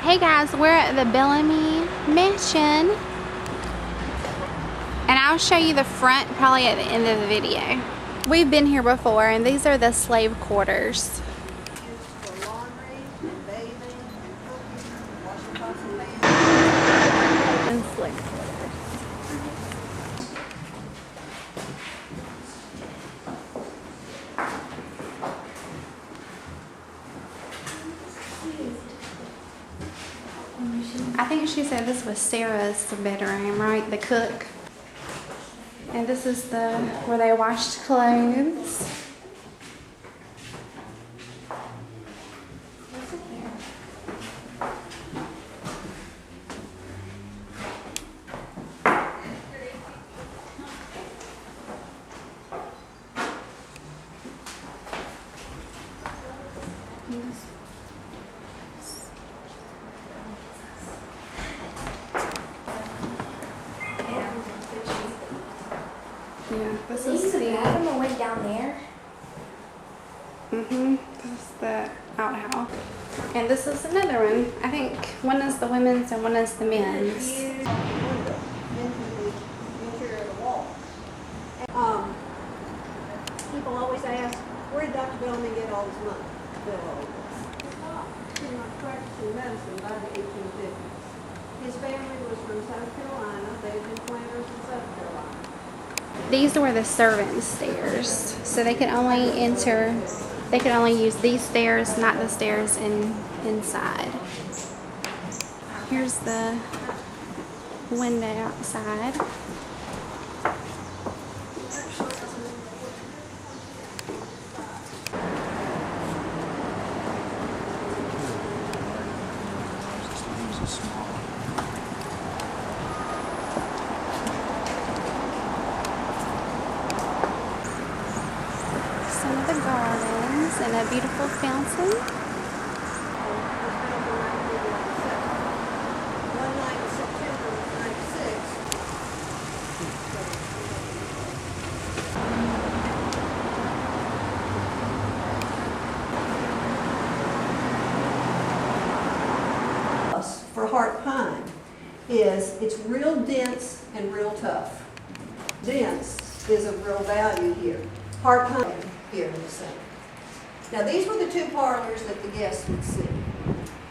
Hey guys, we're at the Bellamy Mansion, and I'll show you the front probably at the end of the video. We've been here before, and these are the slave quarters. For laundry and bathing and cooking, washing pots and pans. And slick. I think she said this was Sarah's bedroom, right? The cook. And this is the where they washed clothes. Yeah, this is the bathroom went down there. This is the outhouse. And this is another one. I think one is the women's and one is the men's. Into the interior of the wall. People always ask, where did Dr. Bellamy get all his money to build all of this? He was practicing medicine by the 1850s. His family was from South Carolina. They had been planters in South Carolina. These were the servants' stairs, so they could only enter. They could only use these stairs, not the stairs inside. Here's the window outside. Some of the gardens and a beautiful fountain. One night in September of 96, for heart pine is it's real dense and real tough. Dense is of real value here. Heart pine here in the center. Now these were the two parlors that the guests would see.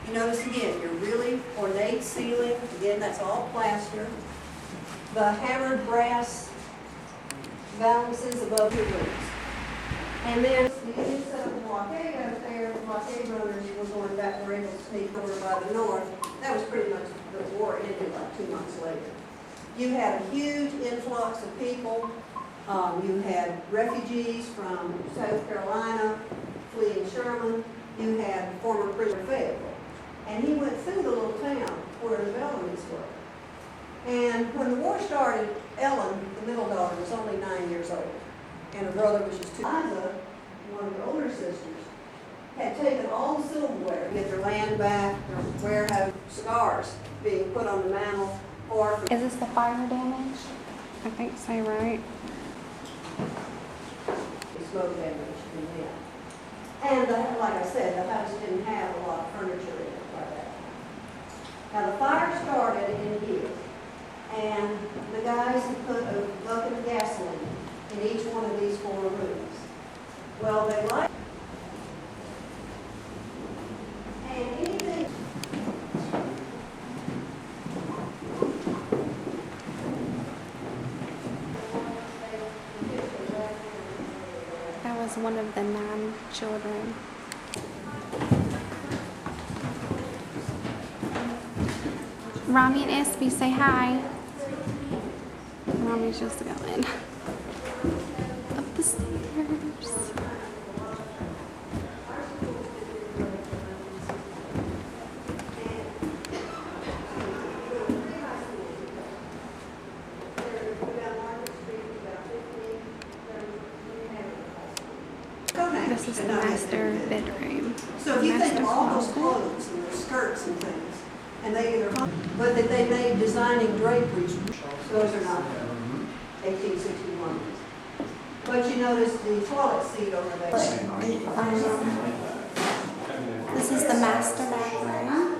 You notice again, your really ornate ceiling, again that's all plaster. The hammered brass balances above your rooms. And then the inside of the blockade out there, the blockade runners were going back, were able to sneak over by the north. That was pretty much, the war ended like 2 months later. You had a huge influx of people. You had refugees from South Carolina fleeing Sherman. You had former prisoner Fayetteville. And he went through the little town where the Bellamys were. And when the war started, Ellen, the middle daughter, was only 9 years old. And her brother was just 2. Liza, one of the older sisters, had taken all the silverware, get their land back, their warehouse, cigars being put on the mantle, or Is this the fire damage? I think so, right? smoke damage in them. And like I said, the house didn't have a lot of furniture in it like that. Now the fire started in here, and the guys had put a bucket of gasoline in each one of these 4 rooms. Well, they liked and anything. That was one of the 9 children. Rami and Espy, say hi. Rami's just going up the stairs. This is the master bedroom. So if you think of all those clothes and their skirts and things, and they either hung, but that they made designing draperies, those are not 1861. But you notice the toilet seat over there. This is the master bathroom.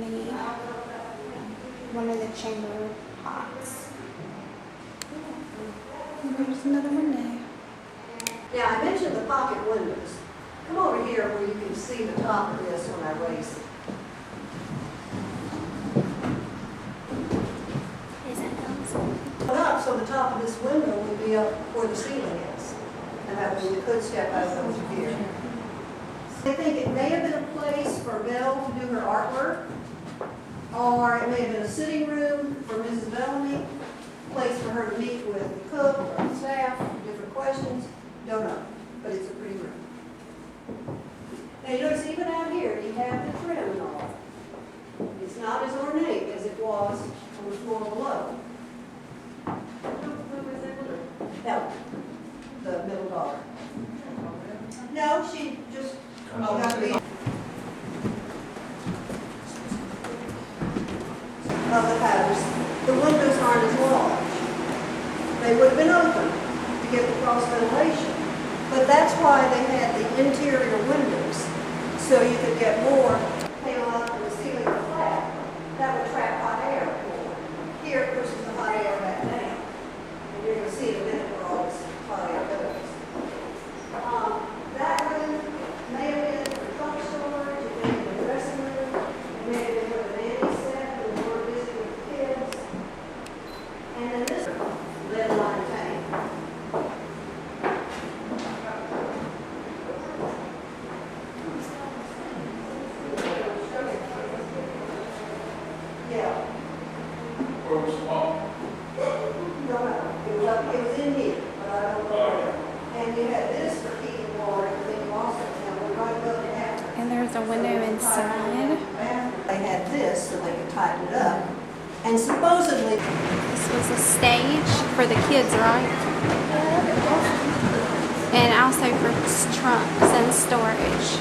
in the one of the chamber pots. And there's another window. Now, I mentioned the pocket windows. Come over here where you can see the top of this when I raise it. Up, so the top of this window would be up where the ceiling is. And that way you could step out over here. I think it may have been a place for Belle to do her artwork, or it may have been a sitting room for Mrs. Bellamy, a place for her to meet with the cook or the staff, different questions, don't know, but it's a pretty room. Now you notice even out here, you have the trim and all. It's not as ornate as it was on the floor below. No, the middle daughter. No, she just, got to be. Of the house, the windows aren't as large. They would have been open to get the cross ventilation, but that's why they had the interior windows, so you could get more hail up and the ceiling flat. That would trap hot air more. Here it pushes the hot air back down. And you're going to see in a minute where all this hot air goes. That room may have been for trunk storage, it may have been a dressing room, it may have been where the nanny sat when we were busy with the kids. And then this lead line tank. Yeah. Or small. No, it was in here, but I don't know where. And you had this for heating water, and then you also, we're going to go to bathroom. And there's a window inside. They had this so they could tighten it up. And supposedly, This was a stage for the kids, right? And also for trunks and storage.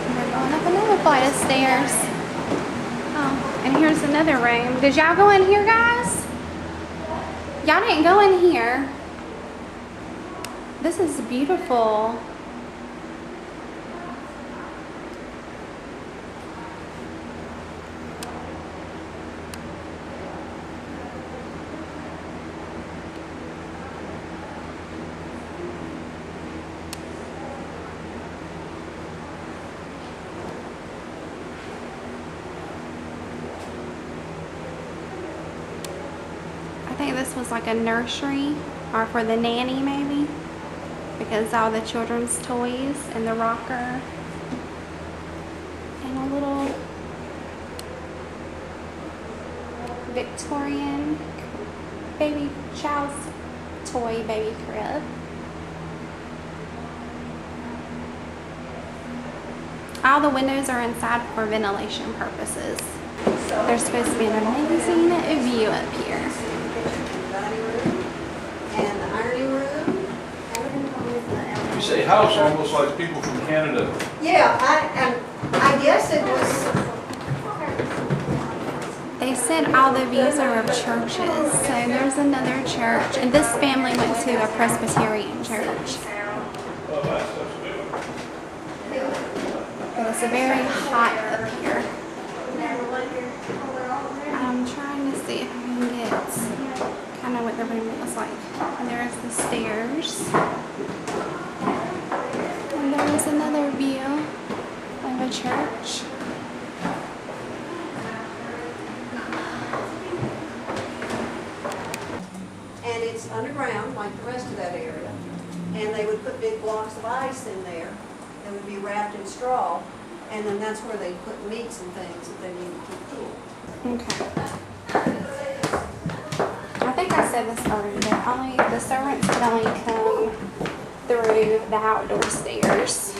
And we're going up another flight of stairs. Oh, and here's another room. Did y'all go in here, guys? Y'all didn't go in here. This is beautiful. I think this was like a nursery or for the nanny maybe, because all the children's toys and the rocker and a little Victorian baby child's toy baby crib. All the windows are inside for ventilation purposes. There's supposed to be an amazing view up here. dining room and the ironing room. You say house almost like people from Canada. Yeah, I guess it was. They said all the views are of churches. So there's another church, and this family went to a Presbyterian church. But it's very hot up here. I'm trying to see if I can get kind of what the room looks like. And there's the stairs. And there's another view of a church. And it's underground like the rest of that area. And they would put big blocks of ice in there that would be wrapped in straw. And then that's where they put meats and things that they needed to keep cool. Okay. I think I said this already, but only the servants could only come through the outdoor stairs.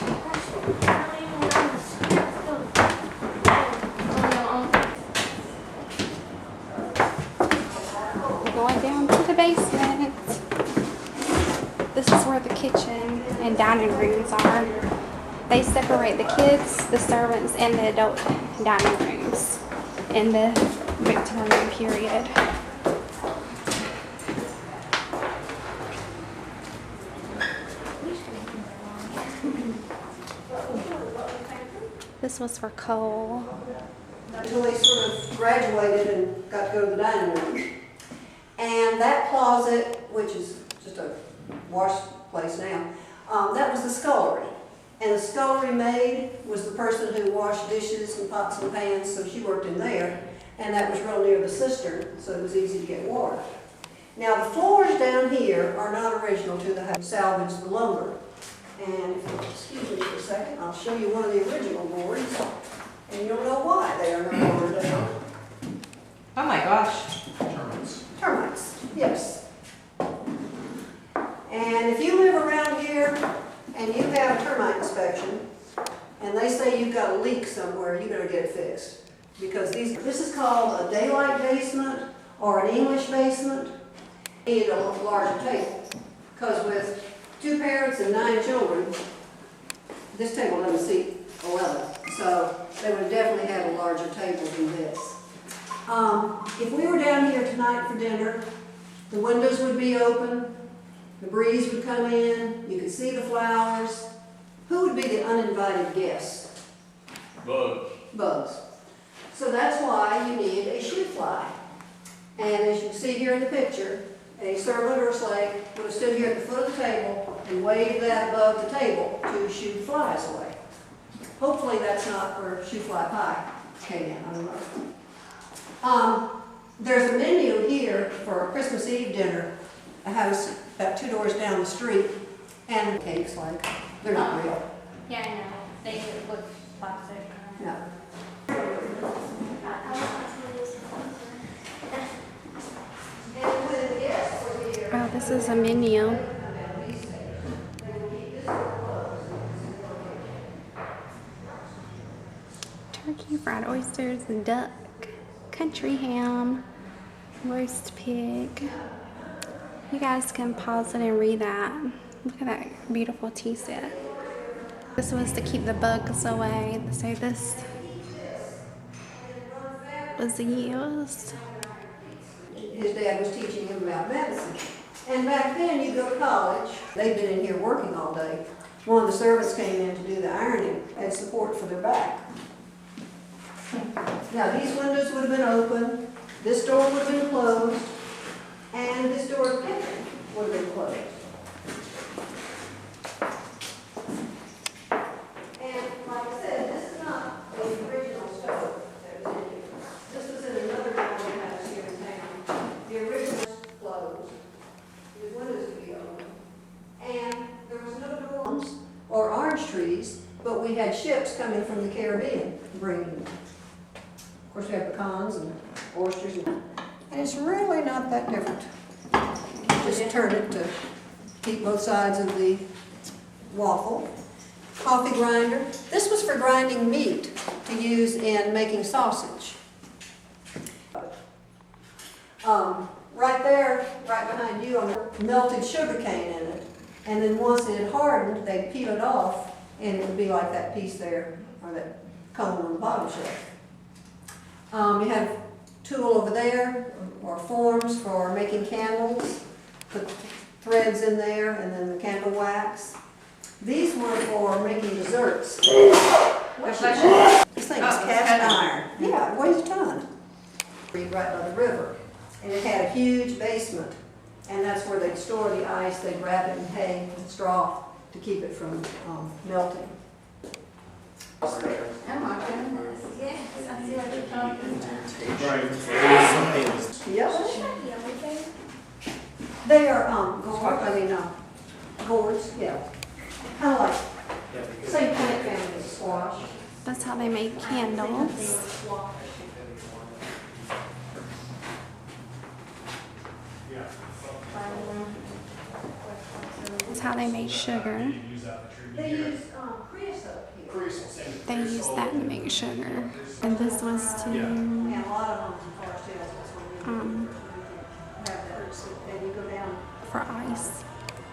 We're going down to the basement. This is where the kitchen and dining rooms are. They separate the kids, the servants, and the adult dining rooms in the Victorian period. This was for Cole. Until they sort of graduated and got to go to the dining room. And that closet, which is just a wash place now, that was the scullery. And the scullery maid was the person who washed dishes and pots and pans, so she worked in there. And that was real near the cistern, so it was easy to get water. Now the floors down here are not original to the house. Salvaged the lumber. And if you'll excuse me for a second, I'll show you one of the original boards. And you'll know why they are no longer there. Oh my gosh. Termites, yes. And if you live around here and you have a termite inspection, and they say you've got a leak somewhere, you better get it fixed. Because this is called a daylight basement or an English basement. You need a larger table. Because with 2 parents and 9 children, this table doesn't seat 11. So they would definitely have a larger table than this. If we were down here tonight for dinner, the windows would be open, the breeze would come in, you could see the flowers. Who would be the uninvited guest? Bugs. Bugs. So that's why you need a shoe fly. And as you can see here in the picture, a servant or a slave would have stood here at the foot of the table and waved that above the table to shoo flies away. Hopefully that's not where shoe fly pie came in, I don't know. There's a menu here for a Christmas Eve dinner, a house about 2 doors down the street, and cakes like, they're not real. Yeah, I know. They look plastic. No. Oh, this is a menu. Turkey, fried oysters, duck, country ham, roast pig. You guys can pause it and read that. Look at that beautiful tea set. This was to keep the bugs away. So this was used. His dad was teaching him about medicine. And back then, you go to college. They'd been in here working all day. One of the servants came in to do the ironing, had support for their back. Now, these windows would have been open, this door would have been closed, and this door of the kitchen would have been closed. And like I said, this is not the original stove that was in here. This was in another building house here in town. The original was closed. The windows would be open. And there was no doors or orange trees, but we had ships coming from the Caribbean bringing them. Of course, we have pecans and oysters, and it's really not that different. Just turn it to keep both sides of the waffle. Coffee grinder. This was for grinding meat to use in making sausage. Right there, right behind you, melted sugar cane in it. And then once it had hardened, they'd peel it off, and it would be like that piece there, or that cone on the bottom shelf. You have a tool over there, or forms for making candles. Put threads in there, and then the candle wax. These were for making desserts. This thing is cast iron. Yeah, it weighs a ton. Right by the river. And it had a huge basement. And that's where they'd store the ice. They'd wrap it in hay and straw to keep it from melting. Oh my goodness, yes, I see what you're talking about. Yep. They are gourds, yeah. Kind of like same plant family as squash. That's how they make candles. That's how they made sugar. They use creosote here. They use that to make sugar. And this was to And a lot of homes in Forest Hills, that's what we have that. And you go down. for ice.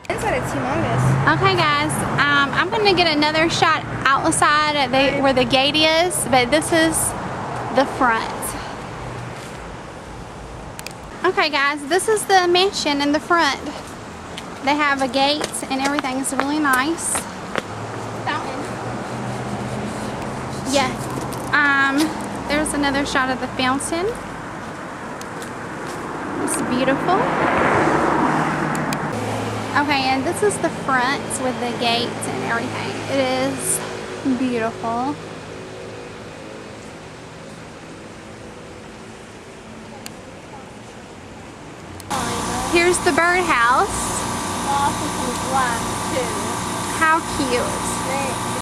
Inside it's humongous. Okay guys, I'm gonna get another shot outside at where the gate is, but this is the front. Okay guys, this is the mansion in the front. They have a gate and everything is really nice. Fountain. Yes. There's another shot of the fountain. It's beautiful. Okay, and this is the front with the gates and everything. It is beautiful. Here's the birdhouse. Also some glass too. How cute. They